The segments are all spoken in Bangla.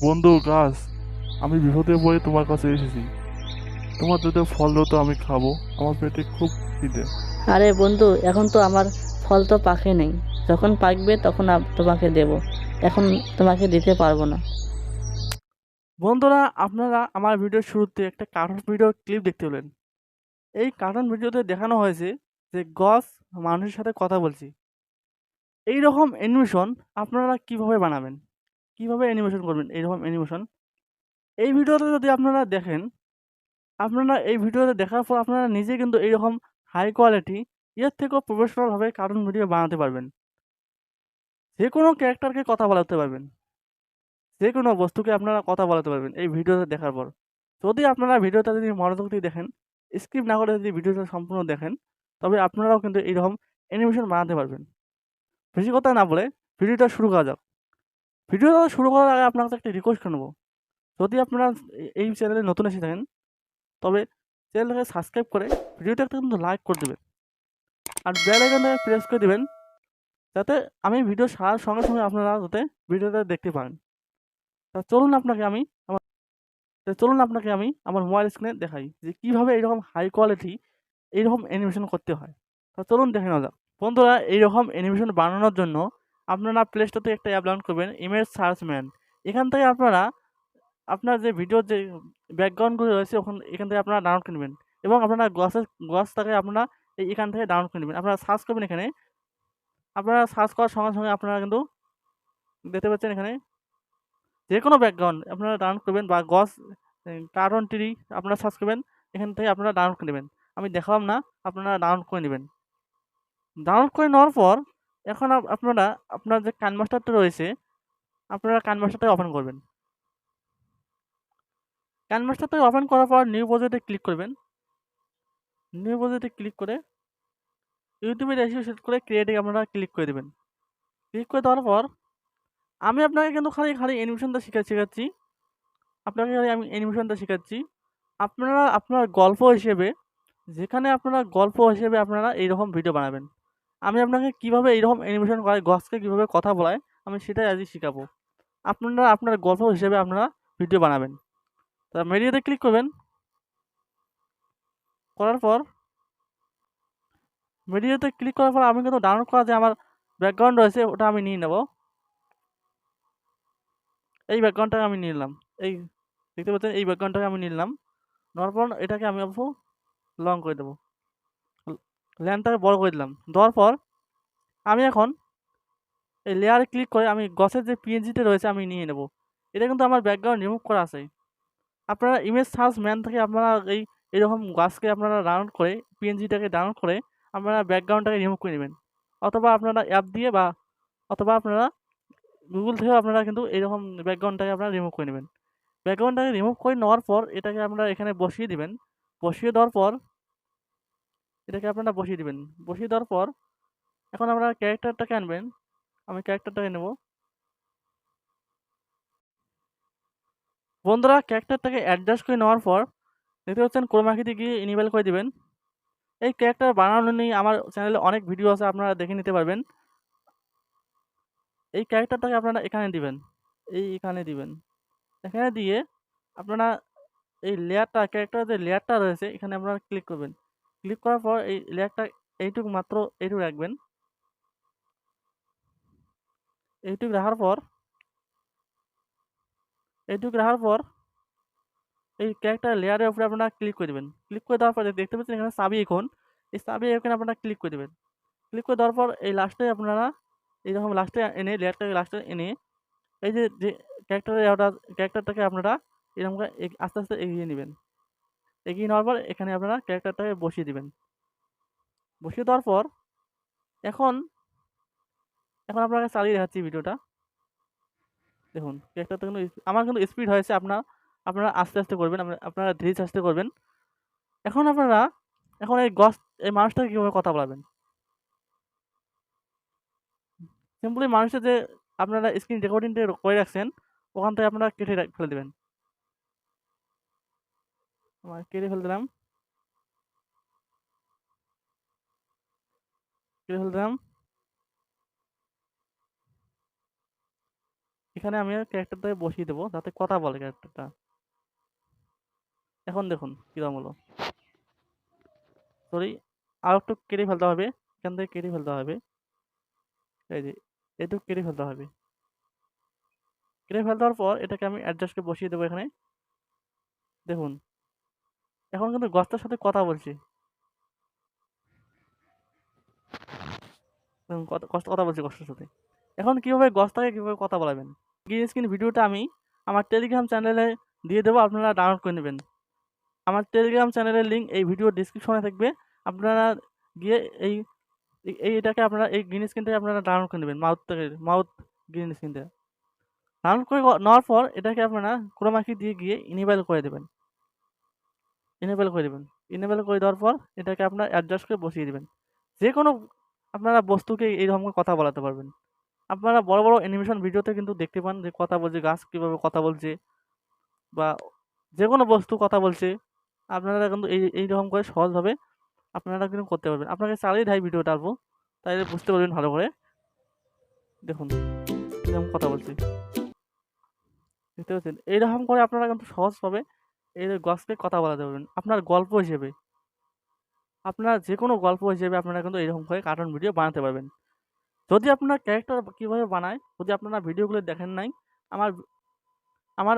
বন্ধু গাছ, আমি বিপদে পড়ে তোমার কাছে এসেছি। তোমার যদি ফল দাও তো আমি খাবো। আমার পেটে খুব খিদে। আরে বন্ধু, এখন তো আমার ফল তো পাকে নেই। যখন পাকবে তখন তোমাকে দেব। এখন তোমাকে দিতে পারবো না। বন্ধুরা, আপনারা আমার ভিডিওর শুরুতে একটা কার্টুন ভিডিও ক্লিপ দেখতে পেলেন। এই কার্টুন ভিডিওতে দেখানো হয়েছে যে গাছ মানুষের সাথে কথা বলছে। এই রকম অ্যানিমেশন আপনারা কিভাবে বানাবেন, কিভাবে অ্যানিমেশন করবেন এইরকম অ্যানিমেশন। এই ভিডিওতে যদি আপনারা দেখেন, আপনারা এই ভিডিওতে দেখার পর আপনারা নিজে কিন্তু এইরকম হাই কোয়ালিটি, এর থেকেও প্রফেশনালভাবে কার্টুন ভিডিও বানাতে পারবেন। যে কোনো ক্যারেক্টারকে কথা বলাতে পারবেন, যে কোনো বস্তুকে আপনারা কথা বলাতে পারবেন এই ভিডিওটা দেখার পর। যদি আপনারা ভিডিওটা যদি মনোযোগ দিয়ে দেখেন, স্কিপ না করে যদি ভিডিওটা সম্পূর্ণ দেখেন, তবে আপনারাও কিন্তু এইরকম অ্যানিমেশন বানাতে পারবেন। বেশি কথা না বলে ভিডিওটা শুরু করা যাক। ভিডিওটা শুরু করার আগে আপনার কাছে একটা রিকোয়েস্ট করবো। যদি আপনারা এই চ্যানেলে নতুন এসে থাকেন, তবে চ্যানেলটাকে সাবস্ক্রাইব করে ভিডিওটা কিন্তু লাইক করে দেবেন। আর বেল আইকনটাকে প্রেস করে দেবেন, যাতে আমি ভিডিও ছাড়ার সঙ্গে সঙ্গে আপনারা যাতে ভিডিওটা দেখতে পারেন। তা চলুন আপনাকে আমি আমার মোবাইল স্ক্রিনে দেখাই যে কীভাবে এইরকম হাই কোয়ালিটি এইরকম অ্যানিমেশন করতে হয়। তা চলুন দেখে নেওয়া যাক। বন্ধুরা, এইরকম অ্যানিমেশন বানানোর জন্য আপনারা প্লে স্টোর থেকে একটা অ্যাপ ডাউনলোড করবেন, ইমেজ সার্চম্যান। এখান থেকে আপনারা আপনার যে ভিডিওর যে ব্যাকগ্রাউন্ডগুলো রয়েছে এখান থেকে আপনারা ডাউনলোড করে নেবেন, এবং আপনারা গছটাকে আপনারা এখান থেকে ডাউনলোড করে নেবেন। আপনারা সার্চ করবেন এখানে। আপনারা সার্চ করার সঙ্গে সঙ্গে আপনারা কিন্তু দেখতে পাচ্ছেন এখানে যে কোনো ব্যাকগ্রাউন্ড আপনারা ডাউনলোড করবেন, বা গস কার্টুন ট্রি আপনারা সার্চ করবেন, এখান থেকে আপনারা ডাউনলোড করে নেবেন। আমি দেখালাম না, আপনারা ডাউনলোড করে নেবেন। ডাউনলোড করে নেওয়ার পর এখন আপনারা আপনার যে কানমাস্টারটা রয়েছে, আপনারা কানমাস্টারটা ওপেন করবেন। কানমাস্টারটা ওপেন করার পর নিউ প্রজেক্টে ক্লিক করবেন। নিউ প্রজেক্টে ক্লিক করে ইউটিউবে রেশিও সেট করে ক্রিয়েটে আপনারা ক্লিক করে দেবেন। ক্লিক করে দেওয়ার পর আমি আপনাকে কিন্তু খালি খালি অ্যানিমেশনটা শেখাচ্ছি। আপনাকে খালি আমি অ্যানিমেশনটা শেখাচ্ছি। আপনারা আপনার গল্প হিসেবে, যেখানে আপনারা গল্প হিসেবে আপনারা এইরকম ভিডিও বানাবেন। আমি আপনাকে কীভাবে এইরকম অ্যানিমেশন করায়, গছকে কীভাবে কথা বলায়, আমি সেটাই আজকে শেখাবো। আপনারা আপনার গল্প হিসেবে আপনারা ভিডিও বানাবেন। তা মিডিয়াতে ক্লিক করবেন। করার পর মিডিয়াতে ক্লিক করার পর আমি কিন্তু ডাউনলোড করা যে আমার ব্যাকগ্রাউন্ড রয়েছে ওটা আমি নিয়ে নেব। এই ব্যাকগ্রাউন্ডটাকে আমি নিয়ে নিলাম। এই দেখতে পাচ্ছেন, এই ব্যাকগ্রাউন্ডটাকে আমি নিলাম। নেওয়ার পর এটাকে আমি অল্প লং করে দেবো, ল্যান্ডটাকে বড় করে দিলাম। দেওয়ার পর আমি এখন এই লেয়ারে ক্লিক করে আমি গছের যে পিএনজিটা রয়েছে আমি নিয়ে নেব। এটা কিন্তু আমার ব্যাকগ্রাউন্ড রিমুভ করা আছে। আপনারা ইমেজ সার্চ ম্যান থেকে আপনারা এইরকম গাছকে আপনারা ডাউনলোড করে, পিএনজিটাকে ডাউনলোড করে আপনারা ব্যাকগ্রাউন্ডটাকে রিমুভ করে নেবেন। অথবা আপনারা অ্যাপ দিয়ে, বা অথবা আপনারা গুগল থেকেও আপনারা কিন্তু এইরকম ব্যাকগ্রাউন্ডটাকে আপনারা রিমুভ করে নেবেন। ব্যাকগ্রাউন্ডটাকে রিমুভ করে নেওয়ার পর এটাকে আপনারা এখানে বসিয়ে দিবেন। বসিয়ে দেওয়ার পর এটাকে আপনারা বসিয়ে দিবেন। বসিয়ে দেওয়ার পর এখন আপনারা ক্যারেক্টারটাকে আনবেন। আমি ক্যারেক্টারটাকে নেব। বন্ধুরা, ক্যারেক্টারটাকে অ্যাডজাস্ট করে নেওয়ার পর দেখতে পাচ্ছেন ক্রোমা কিতে গিয়ে ইনেবল করে দিবেন। এই ক্যারেক্টার বানানো নিয়ে আমার চ্যানেলে অনেক ভিডিও আছে, আপনারা দেখে নিতে পারবেন। এই ক্যারেক্টারটাকে আপনারা এখানে দিবেন, এখানে দিবেন। এখানে দিয়ে আপনারা এই লেয়ারটা, ক্যারেক্টার যে লেয়ারটা রয়েছে এখানে আপনারা ক্লিক করবেন। ক্লিক করার পর এই লেয়ারটা এইটুকু মাত্র এইটুকু রাখবেন। এইটুকু রাখার পর এইটুকু রাখার পর এই ক্যারেক্টার লেয়ারের উপরে আপনারা ক্লিক করে দেবেন। ক্লিক করে দেওয়ার পরে দেখতে পাচ্ছেন এখানে সাবি আইকন, এই সাবি আইকনে আপনারা ক্লিক করে দেবেন। ক্লিক করে দেওয়ার পর এই লাস্টে আপনারা এইরকম লাস্টে এনে, লেয়ারটাকে লাস্টে এনে এই যে যে ক্যারেক্টারটাকে আপনারা এরকম করে আস্তে আস্তে এগিয়ে নেবেন। এগিয়ে নেওয়ার পর এখানে আপনারা ক্যারেক্টারটাকে বসিয়ে দিবেন। বসিয়ে দেওয়ার পর এখন এখন আপনাকে চালিয়ে দেখাচ্ছি ভিডিওটা। দেখুন ক্যারেক্টারটা কিন্তু আমার কিন্তু স্পিড হয়েছে। আপনারা আস্তে আস্তে করবেন, আপনারা ধীরে আস্তে করবেন। এখন আপনারা এখন এই মানুষটাকে কীভাবে কথা বলাবেন। সিম্পলি মানুষের যে আপনারা স্ক্রিন রেকর্ডিংটা করে রাখছেন ওখান থেকে আপনারা কেটে ফেলে দেবেন। আমার কেটে ফেলে দিলাম, কেটে ফেলে দিলাম। এখানে আমি ক্যারেক্টারটাকে বসিয়ে দেবো যাতে কথা বলে ক্যারেক্টারটা। এখন দেখুন কিরকম হলো। সরি, আর একটু কেটে ফেলতে হবে, এখান থেকে কেটে ফেলতে হবে, এই যে এটুকু কেটে ফেলতে হবে। কেটে ফেলতে হওয়ার পর এটাকে আমি অ্যাডজাস্টকে বসিয়ে দেবো এখানে। দেখুন এখন কিন্তু গছটার সাথে কথা বলছি, দেখুন কথা বলছি গছটার সাথে। এখন কীভাবে গছটাকে কীভাবে কথা বলাবেন, গ্রিন স্ক্রিন ভিডিওটা আমি আমার টেলিগ্রাম চ্যানেলে দিয়ে দেবো, আপনারা ডাউনলোড করে নেবেন। আমার টেলিগ্রাম চ্যানেলের লিঙ্ক এই ভিডিও ডিসক্রিপশনে থাকবে। আপনারা গিয়ে এটাকে আপনারা এই গ্রিন স্ক্রিনটাকে আপনারা ডাউনলোড করে নেবেন, মাউথ গ্রিন স্ক্রিন থেকে ডাউনলোড করে নেওয়ার পর এটাকে আপনারা ক্রোমা কি দিয়ে গিয়ে ইনেবল করে দেবেন। ইনেবল করে দেওয়ার পর এটাকে আপনার অ্যাডজাস্ট করে বসিয়ে দেবেন। যে কোনো আপনারা বস্তুকে এইরকম কথা বলাতে পারবেন। আপনারা বড় বড় অ্যানিমেশন ভিডিওতে কিন্তু দেখতে পান যে কথা বলছে, গাছ কীভাবে কথা বলছে বা যে কোনো বস্তু কথা বলছে। আপনারা কিন্তু এইরকম করে সহজভাবে আপনারা কিন্তু করতে পারবেন। আপনাকে চালিয়ে দেয় ভিডিও টানবো, তাইলে বুঝতে পারবেন ভালো করে। দেখুন কিরকম কথা বলছি, দেখতে পাচ্ছেন? এইরকম করে আপনারা কিন্তু সহজভাবে এই গছকে কথা বলাতে পারবেন। আপনার গল্প হিসেবে, আপনার যে কোনো গল্প হিসেবে আপনারা কিন্তু এইরকম করে কার্টুন ভিডিও বানাতে পারবেন। যদি আপনার ক্যারেক্টার কীভাবে বানায়, যদি আপনারা ভিডিওগুলো দেখেন নাই, আমার আমার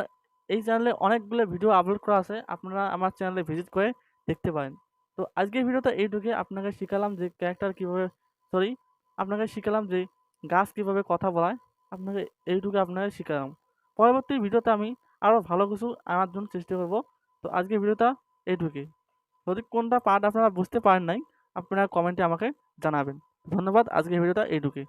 এই চ্যানেলে অনেকগুলো ভিডিও আপলোড করা আছে, আপনারা আমার চ্যানেলে ভিজিট করে দেখতে পারেন। তো আজকের ভিডিওটা এইটুকুই, আপনাকে শিখালাম যে ক্যারেক্টার কীভাবে, সরি, আপনাকে শিখালাম যে গাছ কীভাবে কথা বলায়, আপনাকে এইটুকু আপনাকে শিখালাম। পরবর্তী ভিডিওতে আমি আরও ভালো কিছু আনার জন্য চেষ্টা করব। তো আজকের ভিডিওটা এইটুকুই। যদি কোনটা পার্ট আপনারা বুঝতে পারেন নাই, আপনারা কমেন্টে আমাকে জানাবেন। ধন্যবাদ, আজকের ভিডিওটা এইটুকুই।